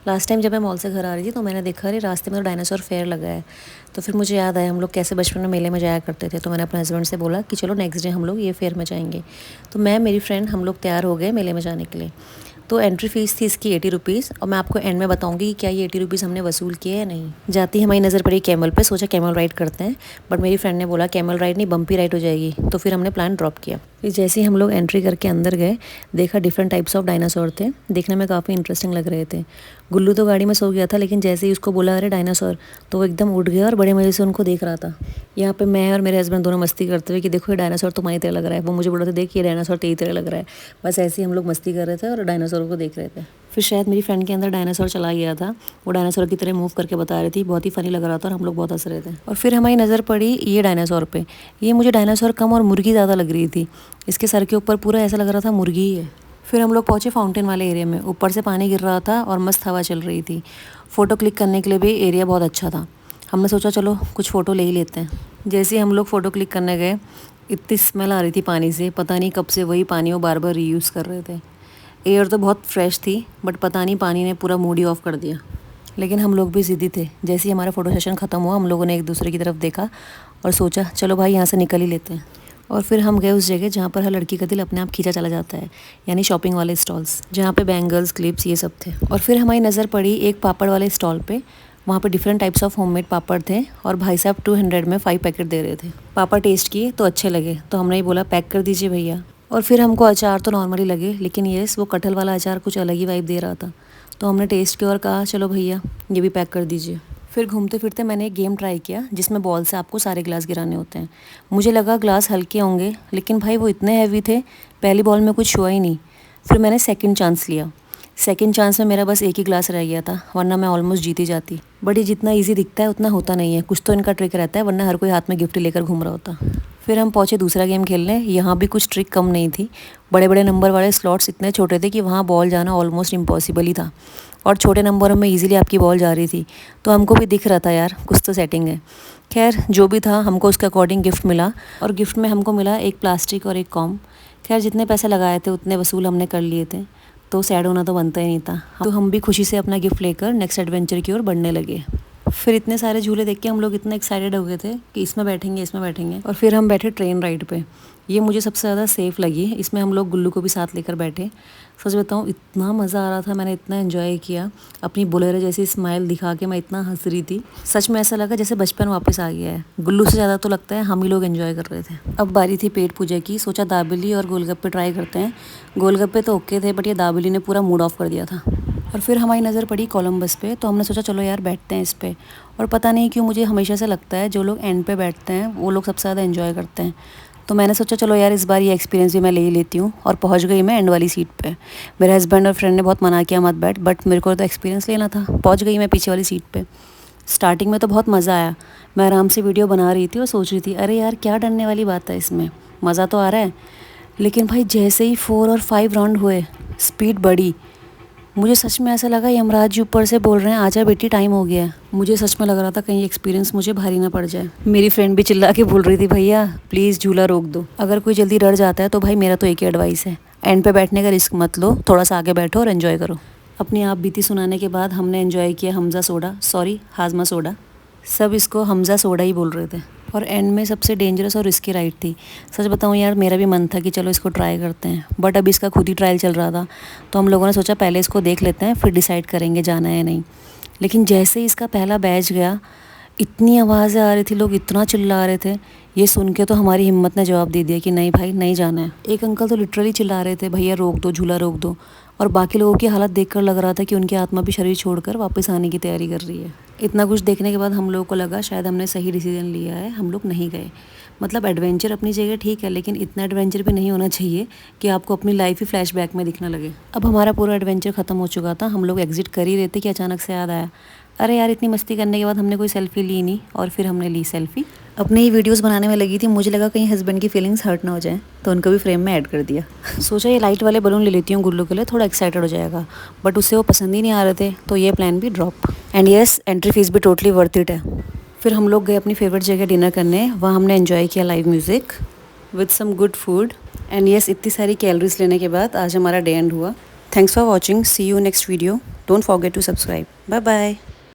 Last time जब मैं mall से घर आ रही थी तो मैंने देखा अरे रास्ते में तो डायनासोर फेयर लगा है। तो फिर मुझे याद आया हम लोग कैसे बचपन में मेले में जाया करते थे। तो मैंने अपने हस्बैंड से बोला कि चलो नेक्स्ट डे हम लोग ये फेयर में जाएंगे। तो मैं मेरी फ्रेंड हम लोग तैयार हो गए मेले में जाने के लिए। तो एंट्री फ़ीस थी इसकी 80 रुपीज़ और मैं आपको एंड में बताऊंगी कि क्या ये 80 रुपीज़ हमने वसूल किए या नहीं। जाती हमारी नज़र पड़ी कैमल पे, सोचा कैमल राइड करते हैं, बट मेरी फ्रेंड ने बोला कैमल राइड नहीं बम्पी राइड हो जाएगी। तो फिर हमने प्लान ड्रॉप किया। फिर जैसे ही हम लोग एंट्री करके अंदर गए देखा डिफरेंट टाइप्स ऑफ डायनासोर थे। देखने में काफ़ी इंटरेस्टिंग लग रहे थे। गुल्लू तो गाड़ी में सो गया था, लेकिन जैसे ही उसको बोला अरे डायनासोर, तो वो एकदम उठ गया और बड़े मज़े से उनको देख रहा था। यहाँ पे मैं और मेरे हस्बैंड दोनों मस्ती करते हुए कि देखो ये डायनासोर तुम्हारी तरह लग रहा है। वो मुझे बोल रहे थे देख ये डायनासोर तेरी तरह लग रहा है। बस ऐसे ही हम लोग मस्ती कर रहे थे और डायनासोर को देख रहे थे। फिर शायद मेरी फ्रेंड के अंदर डायनासोर चला गया था। वो डायनासोर की तरह मूव करके बता रही थी, बहुत ही फ़नी लग रहा था और हम लोग बहुत हंस रहे थे। और फिर हमारी नज़र पड़ी ये डायनासोर पे। ये मुझे डायनासोर कम और मुर्गी ज़्यादा लग रही थी। इसके सर के ऊपर पूरा ऐसा लग रहा था मुर्गी ही है। फिर हम लोग पहुँचे फाउंटेन वाले एरिया में। ऊपर से पानी गिर रहा था और मस्त हवा चल रही थी। फ़ोटो क्लिक करने के लिए भी एरिया बहुत अच्छा था। हमने सोचा चलो कुछ फ़ोटो ले ही लेते हैं। जैसे ही हम लोग फ़ोटो क्लिक करने गए इतनी स्मेल आ रही थी पानी से, पता नहीं कब से वही पानी वो बार बार रीयूज़ कर रहे थे। एयर तो बहुत फ्रेश थी, बट पता नहीं पानी ने पूरा मूड ही ऑफ कर दिया। लेकिन हम लोग भी ज़िद्दी थे। जैसे ही हमारा फ़ोटो सेशन ख़त्म हुआ हम लोगों ने एक दूसरे की तरफ देखा और सोचा चलो भाई यहाँ से निकल ही लेते हैं। और फिर हम गए उस जगह जहाँ पर हर लड़की का दिल अपने आप खींचा चला जाता है, यानी शॉपिंग वाले स्टॉल्स जहाँ पे बैंगल्स, क्लिप्स ये सब थे। और फिर हमारी नज़र पड़ी एक पापड़ वाले स्टॉल पे। वहाँ पे डिफरेंट टाइप्स ऑफ होममेड पापड़ थे और भाई साहब 200 में 5 पैकेट दे रहे थे। पापड़ टेस्ट किए तो अच्छे लगे, तो हमने ही बोला पैक कर दीजिए भैया। और फिर हमको अचार तो नॉर्मली लगे, लेकिन येस वो कटहल वाला अचार कुछ अलग ही वाइब दे रहा था। तो हमने टेस्ट किया और कहा चलो भैया ये भी पैक कर दीजिए। फिर घूमते फिरते मैंने एक गेम ट्राई किया जिसमें बॉल से आपको सारे ग्लास गिराने होते हैं। मुझे लगा ग्लास हल्के होंगे, लेकिन भाई वो इतने हैवी थे, पहली बॉल में कुछ हुआ ही नहीं। फिर मैंने सेकंड चांस लिया। सेकंड चांस में मेरा बस एक ही ग्लास रह गया था, वरना मैं ऑलमोस्ट जीती जाती। बट ये जितना ईजी दिखता है उतना होता नहीं है, कुछ तो इनका ट्रिक रहता है, वरना हर कोई हाथ में गिफ्ट लेकर घूम रहा होता। फिर हम पहुँचे दूसरा गेम खेलने। यहाँ भी कुछ ट्रिक कम नहीं थी। बड़े बड़े नंबर वाले स्लॉट्स इतने छोटे थे कि वहाँ बॉल जाना ऑलमोस्ट इम्पॉसिबल ही था, और छोटे नंबरों में ईजिली आपकी बॉल जा रही थी। तो हमको भी दिख रहा था यार कुछ तो सेटिंग है। खैर जो भी था हमको उसके अकॉर्डिंग गिफ्ट मिला, और गिफ्ट में हमको मिला एक प्लास्टिक और एक कॉम। खैर जितने पैसे लगाए थे उतने वसूल हमने कर लिए थे, तो सैड होना तो बनता ही नहीं था। तो हम भी खुशी से अपना गिफ्ट लेकर नेक्स्ट एडवेंचर की ओर बढ़ने लगे। फिर इतने सारे झूले देख के हम लोग इतना एक्साइटेड हो गए थे कि इसमें बैठेंगे इसमें बैठेंगे। और फिर हम बैठे ट्रेन राइड पे। ये मुझे सबसे ज़्यादा सेफ़ लगी। इसमें हम लोग गुल्लू को भी साथ लेकर बैठे। सच बताऊँ इतना मज़ा आ रहा था, मैंने इतना एंजॉय किया। अपनी बोलेरो जैसी स्माइल दिखा के मैं इतना हंस रही थी, सच में ऐसा लगा जैसे बचपन वापस आ गया है। गुल्लू से ज़्यादा तो लगता है हम ही लोग एंजॉय कर रहे थे। अब बारी थी पेट पूजा की। सोचा दाबेली और गोलगप्पे ट्राई करते हैं। गोलगप्पे तो ओके थे, बट ये दाबेली ने पूरा मूड ऑफ कर दिया था। और फिर हमारी नज़र पड़ी कोलंबस पे, तो हमने सोचा चलो यार बैठते हैं इस पे। और पता नहीं क्यों मुझे हमेशा से लगता है जो लोग एंड पे बैठते हैं वो लोग सबसे ज़्यादा एंजॉय करते हैं। तो मैंने सोचा चलो यार इस बार ये एक्सपीरियंस भी मैं ले ही लेती हूँ, और पहुँच गई मैं एंड वाली सीट पे। मेरे हस्बैंड और फ्रेंड ने बहुत मना किया मत बैठ, बट मेरे को तो एक्सपीरियंस लेना था। पहुँच गई मैं पीछे वाली सीट पे। स्टार्टिंग में तो बहुत मज़ा आया। मैं आराम से वीडियो बना रही थी और सोच रही थी अरे यार क्या डरने वाली बात है इसमें, मज़ा तो आ रहा है। लेकिन भाई जैसे ही 4 और 5 राउंड हुए स्पीड बढ़ी। मुझे सच में ऐसा लगा यमराज जी ऊपर से बोल रहे हैं आजा बेटी टाइम हो गया है। मुझे सच में लग रहा था कहीं एक्सपीरियंस मुझे भारी ना पड़ जाए। मेरी फ्रेंड भी चिल्ला के बोल रही थी भैया प्लीज़ झूला रोक दो। अगर कोई जल्दी डर जाता है तो भाई मेरा तो एक ही एडवाइस है, एंड पे बैठने का रिस्क मत लो, थोड़ा सा आगे बैठो और एंजॉय करो। अपनी आप बीती सुनाने के बाद हमने एंजॉय किया हमजा सोडा, सॉरी हाजमा सोडा। सब इसको हमजा सोडा ही बोल रहे थे। और एंड में सबसे डेंजरस और रिस्की राइड थी। सच बताऊँ यार मेरा भी मन था कि चलो इसको ट्राई करते हैं, बट अभी इसका खुद ही ट्रायल चल रहा था। तो हम लोगों ने सोचा पहले इसको देख लेते हैं फिर डिसाइड करेंगे जाना है या नहीं। लेकिन जैसे ही इसका पहला बैच गया इतनी आवाज़ें आ रही थी, लोग इतना चिल्ला रहे थे। ये सुन के तो हमारी हिम्मत ने जवाब दे दिया कि नहीं भाई नहीं जाना है। एक अंकल तो लिटरली चिल्ला रहे थे भैया रोक दो झूला रोक दो, और बाकी लोगों की हालत देखकर लग रहा था कि उनकी आत्मा भी शरीर छोड़कर वापस आने की तैयारी कर रही है। इतना कुछ देखने के बाद हम लोगों को लगा शायद हमने सही डिसीजन लिया है, हम लोग नहीं गए। मतलब एडवेंचर अपनी जगह ठीक है, लेकिन इतना एडवेंचर भी नहीं होना चाहिए कि आपको अपनी लाइफ ही फ्लैशबैक में दिखने लगे। अब हमारा पूरा एडवेंचर ख़त्म हो चुका था, हम लोग एग्जिट कर ही रहे थे कि अचानक से याद आया अरे यार इतनी मस्ती करने के बाद हमने कोई सेल्फी ली नहीं। और फिर हमने ली सेल्फी। अपनी ही वीडियोस बनाने में लगी थी, मुझे लगा कहीं हस्बैंड की फीलिंग्स हर्ट ना हो जाए, तो उनको भी फ्रेम में ऐड कर दिया। सोचा ये लाइट वाले बलून ले लेती हूँ गुल्लू के लिए, थोड़ा एक्साइटेड हो जाएगा, बट उससे वो पसंद ही नहीं आ रहे थे, तो ये प्लान भी drop. And yes entry fees भी टोटली वर्थ इट है। फिर हम लोग गए अपनी फेवरेट जगह डिनर करने। वहाँ हमने एंजॉय किया live music with some good food. And yes इतनी सारी कैलोरीज लेने के बाद आज हमारा डे एंड हुआ। Thanks for watching. See you next video. Don't forget to subscribe. Bye bye.